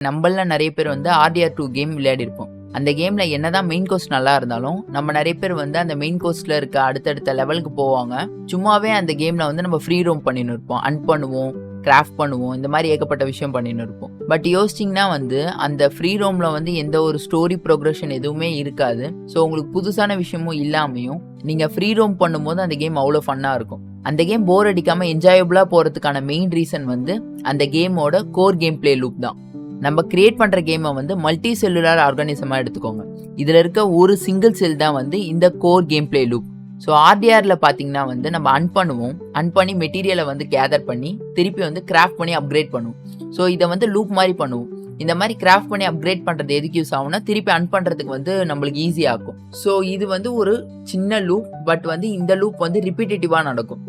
நம்மள நிறைய பேர் வந்து RDR2 கேம் விளையாடிருப்போம். அந்த கேம்ல என்னதான் மெயின் கோஸ்ட் நல்லா இருந்தாலும் நம்ம நிறைய பேர் வந்து அந்த மெயின் கோஸ்ட்ல இருக்க அடுத்தடுத்த லெவலுக்கு போவாங்க. சும்மாவே அந்த கேம்ல வந்து நம்ம ஃப்ரீ ரோம் பண்ணின்னு இருப்போம். அன் பண்ணுவோம், கிராஃப்ட் பண்ணுவோம், இந்த மாதிரி ஏகப்பட்ட விஷயம் பண்ணின்னு இருப்போம். பட் யோசிச்சிங்கன்னா வந்து அந்த ஃப்ரீ ரோம்ல வந்து எந்த ஒரு ஸ்டோரி ப்ரோக்ரஷன் எதுவுமே இருக்காது. ஸோ உங்களுக்கு புதுசான விஷயமும் இல்லாமையும் நீங்க ஃப்ரீ ரோம் பண்ணும்போது அந்த கேம் அவ்வளோ ஃபன்னா இருக்கும். அந்த கேம் போர் அடிக்காம என்ஜாயபிளா போறதுக்கான மெயின் ரீசன் வந்து அந்த கேமோட கோர் கேம் பிளே லூப் தான். நம்ம கிரியேட் பண்ற கேமை வந்து மல்டி செல்லுலார் ஆர்கானிசமா எடுத்துக்கோங்க. இதுல இருக்க ஒரு சிங்கிள் செல் தான் வந்து இந்த core game play loop. So RDRல பார்த்தீங்கன்னா வந்து நம்ம அன் பண்ணுவோம், அன் பண்ணி மெட்டீரியலை வந்து கேதர் பண்ணி திருப்பி வந்து கிராஃப்ட் பண்ணி அப்கிரேட் பண்ணுவோம். ஸோ இதை வந்து லூப் மாதிரி பண்ணுவோம். இந்த மாதிரி கிராஃப்ட் பண்ணி அப்கிரேட் பண்ணுறது எதுக்கு யூஸ் ஆகும்னா திருப்பி அன் பண்ணுறதுக்கு வந்து நம்மளுக்கு ஈஸியாக இருக்கும். ஸோ இது வந்து ஒரு சின்ன லூப், பட் வந்து இந்த லூப் வந்து ரிப்பீட்டேட்டிவாக நடக்கும்.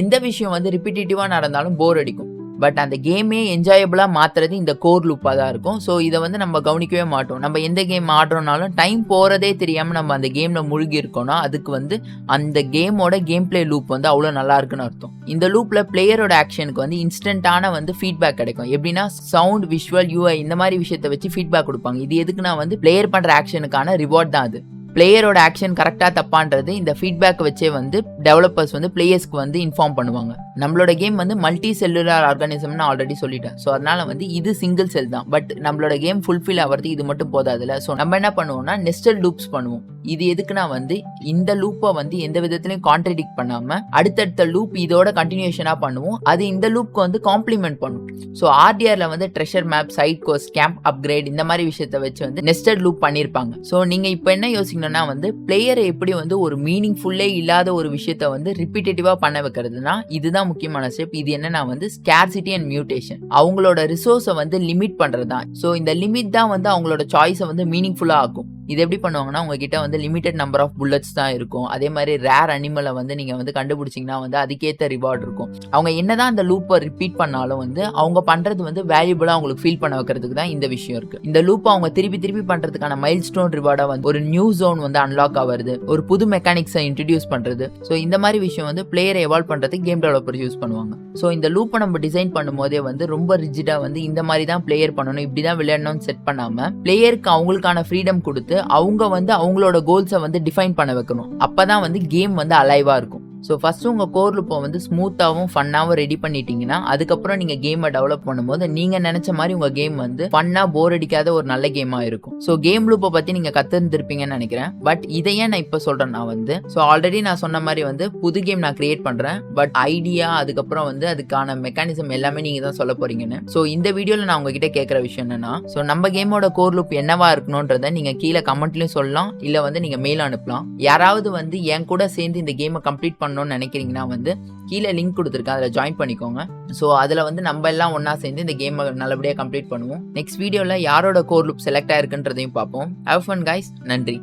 எந்த விஷயம் வந்து ரிப்பீட்டேட்டிவாக நடந்தாலும் போர் அடிக்கும். பட் அந்த கேமே என்ஜாயபிளாக மாற்றுறது இந்த கோர் லூப்பாக தான் இருக்கும். ஸோ இதை வந்து நம்ம கவனிக்கவே மாட்டோம். நம்ம எந்த கேம் ஆடுறோம்னாலும் டைம் போகிறதே தெரியாமல் நம்ம அந்த கேமில் முழுகி இருக்கோம்னா அதுக்கு வந்து அந்த கேமோட கேம் பிளே லூப் வந்து அவ்வளோ நல்லா இருக்குன்னு அர்த்தம். இந்த லூப்பில் பிளேயரோட ஆக்ஷனுக்கு வந்து இன்ஸ்டன்ட்டான வந்து ஃபீட்பேக் கிடைக்கும். எப்படின்னா சவுண்ட், விஷுவல், UI இந்த மாதிரி விஷயத்தை வச்சு ஃபீட்பேக் கொடுப்பாங்க. இது எதுக்குன்னா வந்து பிளேயர் பண்ணுற ஆக்ஷனுக்கான ரிவார்ட் தான் அது. பிளேயரோட ஆக்ஷன் கரெக்டாக தப்பான்றது இந்த ஃபீட்பேக் வச்சே வந்து டெவலப்பர்ஸ் வந்து பிளேயர்ஸ்க்கு வந்து இன்ஃபார்ம் பண்ணுவாங்க. நம்மளோட கேம் வந்து மல்டி செல்லுலார் ஆர்கானிசம்னு ஆல்ரெடி சொல்லிட்டேன். ஸோ அதனால வந்து இது சிங்கிள் செல் தான். பட் நம்மளோட கேம் ஃபுல்ஃபில் ஆகிறது இது மட்டும் போதாதுல. ஸோ நம்ம என்ன பண்ணுவோம்னா நெஸ்டட் லூப்ஸ் பண்ணுவோம். இது எதுக்குன்னா வந்து இந்த லூப்பை வந்து எந்த விதத்துலையும் கான்ட்ரடிக்ட் பண்ணாம அடுத்தடுத்த லூப் இதோட கண்டினியூஷனாக பண்ணுவோம். அது இந்த லூப்க்கு வந்து காம்ப்ளிமெண்ட் பண்ணும். ஸோ RDRல வந்து treasure map, side ghost, camp upgrade இந்த மாதிரி விஷயத்தை வச்சு வந்து நெஸ்டட் லூப் பண்ணியிருப்பாங்க. ஸோ நீங்க இப்போ என்ன யோசிக்கணும்னா வந்து பிளேயரை எப்படி வந்து ஒரு மீனிங்ஃபுல்லே இல்லாத ஒரு விஷயத்த வந்து ரிப்பீட்டேட்டிவா பண்ண வைக்கிறதுனா இதுதான் முக்கியமான ஸ்டெப். இது என்னன்னா வந்து ஸ்கேர்சிட்டி அண்ட் மியூட்டேஷன். அவங்களோட ரிசோர்ஸை வந்து லிமிட் பண்றது தான். ஸோ இந்த லிமிட் தான் வந்து அவங்களோட சாய்ஸை வந்து மீனிங்ஃபுல்லா ஆக்கும். இது எப்படி பண்ணுவாங்கன்னா உங்ககிட்ட வந்து லிமிடெட் நம்பர் ஆஃப் புல்லட்ஸ் தான் இருக்கும். அதே மாதிரி ரேர் அனிமலை வந்து நீங்க வந்து கண்டுபிடிச்சிங்கன்னா வந்து அதுக்கேற்ற ரிவார்ட் இருக்கும். அவங்க என்னதான் அந்த லூப்பை ரிப்பீட் பண்ணாலும் வந்து அவங்க பண்றது வந்து வேல்யூபிளா அவங்களுக்கு ஃபீல் பண்ண வைக்கிறதுக்கு தான் இந்த விஷயம் இருக்கு. இந்த லூப்பை அவங்க திருப்பி திருப்பி பண்றதுக்கான மைல் ஸ்டோன் ரிவார்டா வந்து ஒரு நியூ ஜோன் வந்து அன்லாக் ஆகுது, ஒரு புது மெக்கானிக்ஸை இன்ட்ரடியூஸ் பண்றது. ஸோ இந்த மாதிரி விஷயம் வந்து பிளேயரை எவால்வ் பண்றதுக்கு கேம் டெவலப்பர் யூஸ் பண்ணுவாங்க. ஸோ இந்த லூப்பை நம்ம டிசைன் பண்ணும்போதே வந்து ரொம்ப ரிஜிடா வந்து இந்த மாதிரி தான் பிளேயர் பண்ணணும், இப்படிதான் விளையாடணும்னு செட் பண்ணாம பிளேயருக்கு அவங்களுக்கான ஃப்ரீடம் கொடுத்து அவங்க வந்து அவங்களோட கோல்ஸை வந்து டிஃபைன் பண்ண வைக்கணும். அப்பதான் வந்து கேம் வந்து அலைவா இருக்கும். ஸோ ஃபர்ஸ்ட் உங்க கோர் லூப்பை வந்து ஸ்மூத்தாகவும் ஃபன்னாகவும் ரெடி பண்ணிட்டீங்கன்னா அதுக்கப்புறம் நீங்க கேமை டெவலப் பண்ணும்போது நீங்க நினைச்ச மாதிரி உங்க கேம் வந்து ஃபன்னா போர் அடிக்காத ஒரு நல்ல கேமா இருக்கும். ஸோ கேம் லூப்பை பத்தி நீங்க கத்துருந்துருப்பீங்கன்னு நினைக்கிறேன். பட் இதையே நான் இப்போ சொல்றேன். நான் வந்து ஸோ ஆல்ரெடி நான் சொன்ன மாதிரி வந்து புது கேம் நான் கிரியேட் பண்றேன். பட் ஐடியா அதுக்கப்புறம் வந்து அதுக்கான மெக்கானிசம் எல்லாமே நீங்க தான் சொல்ல போறீங்கன்னு. ஸோ இந்த வீடியோல நான் உங்ககிட்ட கேட்குற விஷயம் என்னன்னா, ஸோ நம்ம கேமோட கோர் லூப் என்னவா இருக்கணும்ன்றத நீங்க கீழே கமெண்ட்லயும் சொல்லலாம், இல்ல வந்து நீங்க மெயில் அனுப்பலாம். யாராவது வந்து என் கூட சேர்ந்து இந்த கேமை கம்ப்ளீட் பண்ணணும்னு நினைக்கிறீங்கன்னா வந்து கீழே லிங்க் கொடுத்துருக்கேன், அதில் ஜாயின் பண்ணிக்கோங்க. ஸோ அதில் வந்து நம்ம எல்லாம் ஒன்றா சேர்ந்து இந்த கேமை நல்லபடியாக கம்ப்ளீட் பண்ணுவோம். நெக்ஸ்ட் வீடியோவில் யாரோட கோர் லூப் செலக்ட் ஆயிருக்குன்றதையும் பார்ப்போம். Have fun guys. நன்றி.